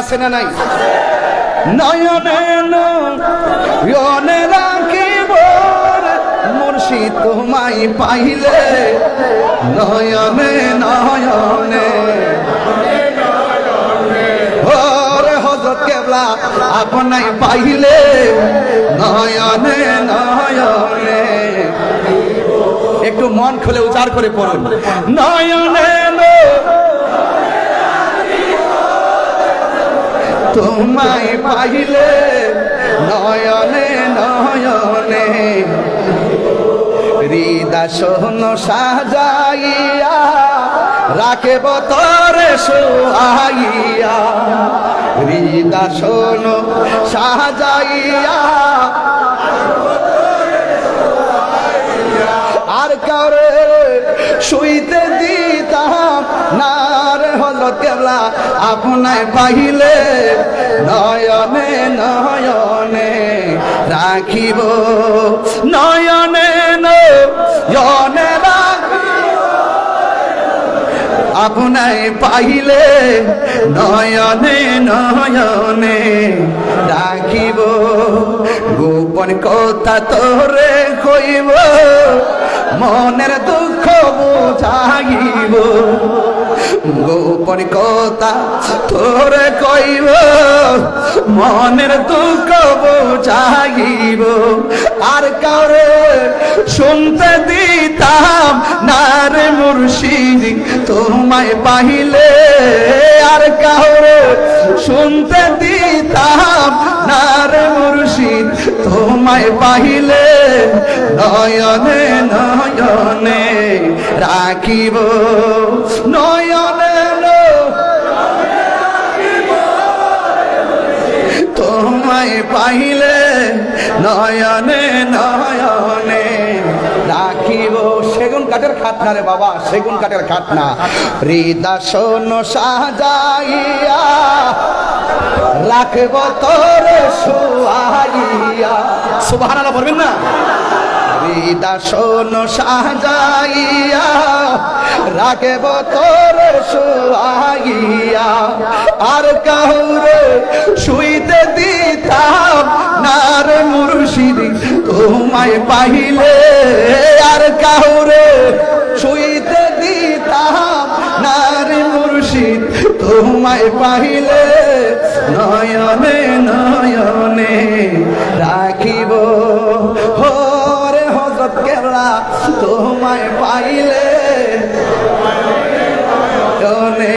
আছে না নাই? নয়নে নয়নে রাখিব মুর্শিদ তোমায় পাইলে, নয়নে নয়নে ওরে হযরত কেবলা আপনাই পাইলে, নয়নে নয়নে। একটু মন খুলে উচ্চার করে পড়ুন, নয়নে তোমায় পাইলে, নয়নে নয়নে। হৃদয় সাজাইয়া রাখব তরে সোহাইয়া, হৃদয় সাজাইয়া আর কারে শুইতে দিতাম না রে হযরত কেবলা আপনায় পাইলে, নয়নে নয়নে রাখিব, নয়নে নয়নে আপনায় পাইলে, নয়নে নয়নে রাখিব। গোপন কথা তোরে কইব, মনের দুঃখ বুঝাইব, গোপন কথা তোরে কইব, মনের দুঃখ বুঝাইব। আর কারে শুনতে দিতাম না রে মুর্শিদ তোমায় পাইলে, আর কারে শুনতে দিতাম না রে মুর্শিদ তোমায় পাইলে, নয়নে নয়নে রাখিব, নয়নে তোমায় পাইলে, নয়নে নয়নে রাখিব। সেগুন কাঠের খাটনা রে বাবা, সেগুন কাঠের খাটনা। হৃদয় সাজাইয়া রাখব তোরে সোহাইয়া, সুবহানাল্লাহ বলবেন না? হৃদয় সাজাইয়া রাখব তোরে সোহাইয়া, আর কাউরে শুইতে দিতাম না রে মুর্শিদ তোমায় পাইলে, আর কাউরে শুইতে দিতাম না রে মুর্শিদ তোমায় পাইলে, নয়নে নয়নে রাখিব। হরে হযরত কেবলা তোমায় পাইলে,